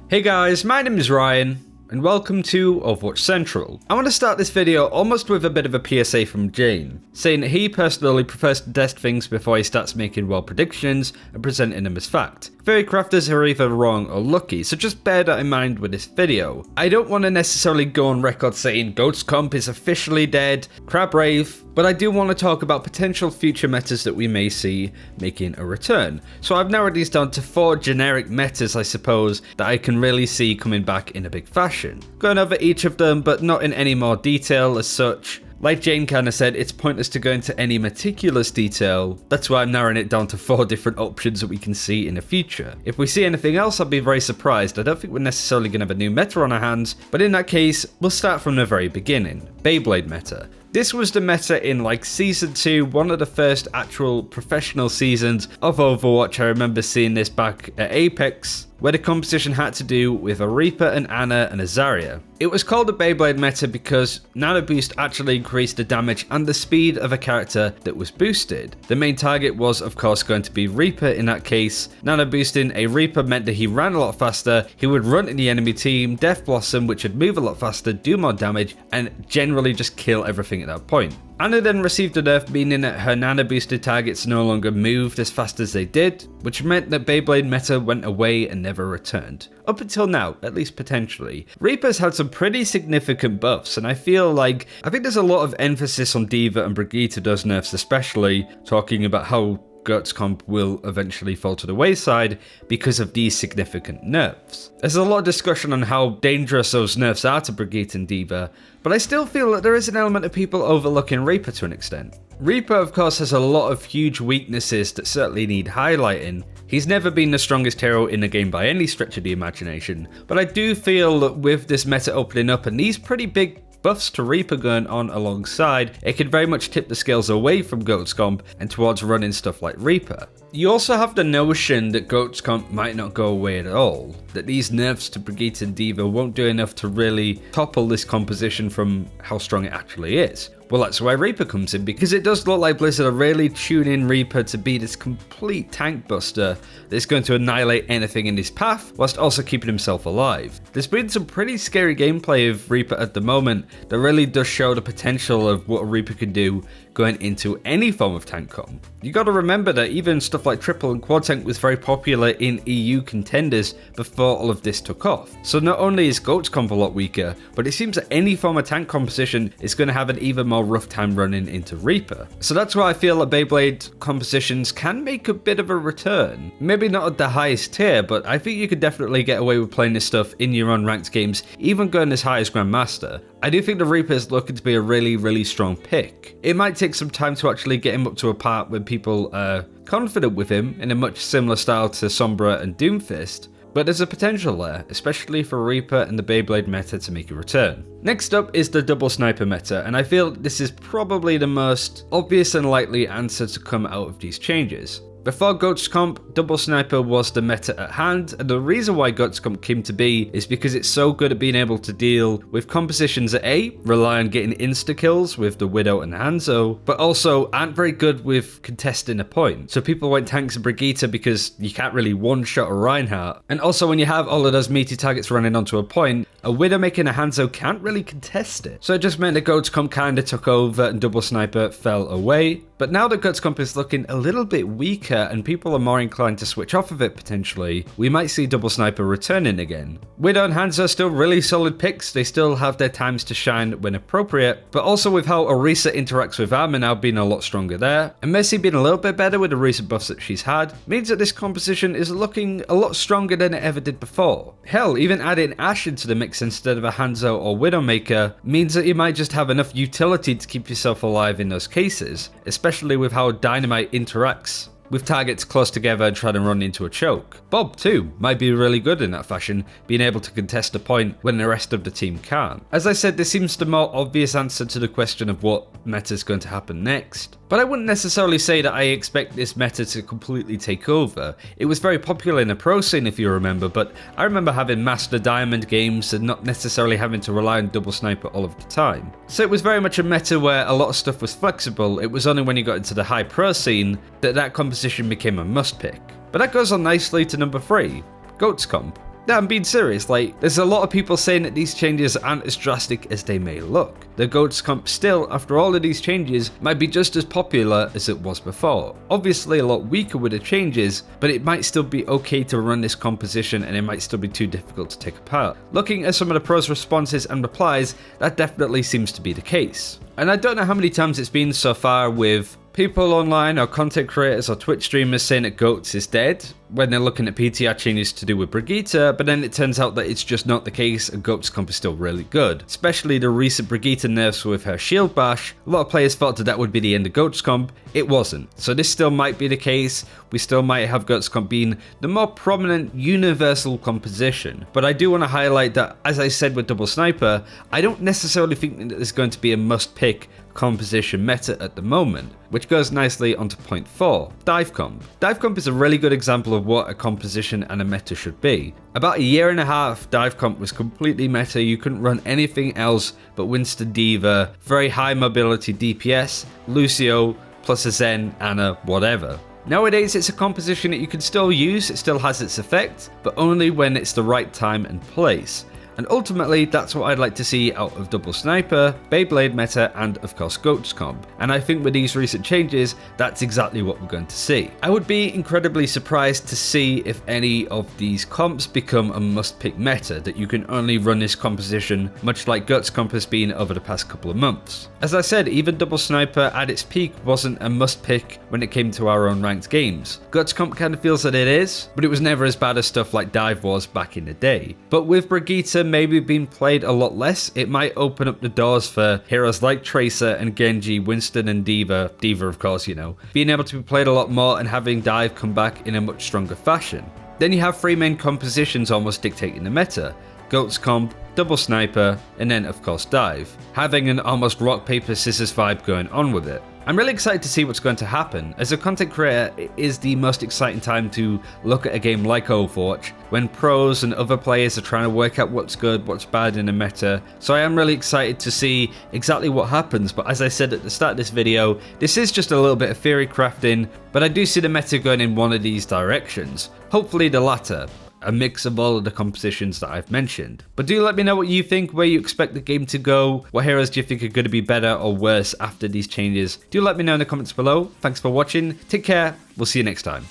Hey guys, my name is Ryan, and welcome to Overwatch Central. I want to start this video almost with a bit of a PSA from Jane, saying that he personally prefers to test things before he starts making wild predictions and presenting them as fact. Theory crafters are either wrong or lucky, so just bear that in mind with this video. I don't want to necessarily go on record saying Ghost Comp is officially dead, Crab Rave, but I do want to talk about potential future metas that we may see making a return. So I've narrowed these down to 4 generic metas, I suppose, that I can really see coming back in a big fashion. Going over each of them, but not in any more detail as such. Like Jane kinda said, it's pointless to go into any meticulous detail. That's why I'm narrowing it down to 4 different options that we can see in the future. If we see anything else, I'll be very surprised. I don't think we're necessarily going to have a new meta on our hands, but in that case, we'll start from the very beginning. Beyblade meta. This was the meta in like Season 2, one of the first actual professional seasons of Overwatch. I remember seeing this back at Apex, where the composition had to do with a Reaper, an Ana, and a Zarya. It was called the Beyblade meta because Nano Boost actually increased the damage and the speed of a character that was boosted. The main target was of course going to be Reaper in that case. Nano boosting a Reaper meant that he ran a lot faster, he would run in the enemy team, Death Blossom which would move a lot faster, do more damage, and generally just kill everything at that point. Ana then received a nerf, meaning that her nano boosted targets no longer moved as fast as they did, which meant that Beyblade meta went away and never returned. Up until now, at least potentially. Reaper's had some pretty significant buffs, and I think there's a lot of emphasis on d.va and Brigitte does nerfs especially, talking about how Guts Comp will eventually fall to the wayside because of these significant nerfs. There's a lot of discussion on how dangerous those nerfs are to Brigitte and d.va, but I still feel that there is an element of people overlooking Reaper to an extent. Reaper of course has a lot of huge weaknesses that certainly need highlighting. He's never been the strongest hero in the game by any stretch of the imagination, but I do feel that with this meta opening up and these pretty big buffs to Reaper going on alongside, it could very much tip the scales away from Goats Comp and towards running stuff like Reaper. You also have the notion that Goats Comp might not go away at all, that these nerfs to Brigitte and d.va won't do enough to really topple this composition from how strong it actually is. Well, that's why Reaper comes in, because it does look like Blizzard are really tuning Reaper to be this complete tank buster that's going to annihilate anything in his path, whilst also keeping himself alive. There's been some pretty scary gameplay of Reaper at the moment that really does show the potential of what a Reaper can do going into any form of tank comp. You gotta remember that even stuff like triple and quad tank was very popular in EU contenders before all of this took off. So not only is Goats Comp a lot weaker, but it seems that any form of tank composition is going to have an even more rough time running into Reaper. So that's why I feel that Beyblade compositions can make a bit of a return. Maybe not at the highest tier, but I think you could definitely get away with playing this stuff in your own ranked games, even going as high as Grandmaster. I do think the Reaper is looking to be a really strong pick. It might take some time to actually get him up to a part when people are confident with him in a much similar style to Sombra and Doomfist, but there's a potential there, especially for Reaper and the Beyblade meta to make a return. Next up is the double sniper meta, and I feel this is probably the most obvious and likely answer to come out of these changes. Before Goats Comp, double sniper was the meta at hand, and the reason why Goats Comp came to be is because it's so good at being able to deal with compositions that A, rely on getting insta-kills with the Widow and Hanzo, but also aren't very good with contesting a point. So people went tanks and Brigitte because you can't really one-shot a Reinhardt. And also when you have all of those meaty targets running onto a point, a Widow making a Hanzo can't really contest it. So it just meant that Goats Comp kinda took over and double sniper fell away. But now that Goats Comp is looking a little bit weaker and people are more inclined to switch off of it potentially, we might see double sniper returning again. Widow and Hanzo are still really solid picks, they still have their times to shine when appropriate, but also with how Orisa interacts with Armor now being a lot stronger there, and Messi being a little bit better with the recent buffs that she's had, means that this composition is looking a lot stronger than it ever did before. Hell, even adding Ashe into the mix instead of a Hanzo or Widowmaker means that you might just have enough utility to keep yourself alive in those cases, especially with how Dynamite interacts with targets close together and trying to run into a choke. Bob too might be really good in that fashion, being able to contest a point when the rest of the team can't. As I said, this seems the more obvious answer to the question of what meta is going to happen next. But I wouldn't necessarily say that I expect this meta to completely take over. It was very popular in the pro scene if you remember, but I remember having Master Diamond games and not necessarily having to rely on double sniper all of the time. So it was very much a meta where a lot of stuff was flexible. It was only when you got into the high pro scene that that composition became a must pick. But that goes on nicely to number 3, Goats Comp. Yeah, I'm being serious, like, there's a lot of people saying that these changes aren't as drastic as they may look. The GOATS comp still, after all of these changes, might be just as popular as it was before. Obviously a lot weaker with the changes, but it might still be okay to run this composition and it might still be too difficult to take apart. Looking at some of the pros' responses and replies, that definitely seems to be the case. And I don't know how many times it's been so far with people online or content creators or Twitch streamers saying that GOATS is dead when they're looking at PTR changes to do with Brigitte, but then it turns out that it's just not the case and GOATS comp is still really good. Especially the recent Brigitte nerfs with her shield bash. A lot of players thought that would be the end of GOATS comp. It wasn't. So this still might be the case. We still might have GOATS comp being the more prominent universal composition. But I do want to highlight that, as I said with Double Sniper, I don't necessarily think that there's going to be a must-pick composition meta at the moment, which goes nicely onto point 4, dive comp. Dive comp is a really good example of what a composition and a meta should be. About a year and a half, dive comp was completely meta. You couldn't run anything else but Winston D.va, very high mobility DPS, Lucio, plus a Zen, Ana, whatever. Nowadays it's a composition that you can still use, it still has its effect, but only when it's the right time and place. And ultimately, that's what I'd like to see out of Double Sniper, BEYBLADE meta, and of course GOATS comp. And I think with these recent changes, that's exactly what we're going to see. I would be incredibly surprised to see if any of these comps become a must-pick meta, that you can only run this composition, much like GOATS comp has been over the past couple of months. As I said, even Double Sniper at its peak wasn't a must-pick when it came to our own ranked games. GOATS comp kind of feels that it is, but it was never as bad as stuff like Dive was back in the day. But with Brigitte maybe being played a lot less, it might open up the doors for heroes like Tracer and Genji, Winston and D.va of course, you know, being able to be played a lot more and having Dive come back in a much stronger fashion. Then you have 3 main compositions almost dictating the meta: GOATS comp, Double Sniper, and then of course Dive, having an almost rock paper scissors vibe going on with it. I'm really excited to see what's going to happen. As a content creator, it is the most exciting time to look at a game like Overwatch, when pros and other players are trying to work out what's good, what's bad in a meta. So I am really excited to see exactly what happens, but as I said at the start of this video, this is just a little bit of theory crafting, but I do see the meta going in one of these directions. Hopefully the latter. A mix of all of the compositions that I've mentioned. But do let me know what you think, where you expect the game to go, what heroes do you think are going to be better or worse after these changes. Do let me know in the comments below. Thanks for watching, take care, we'll see you next time.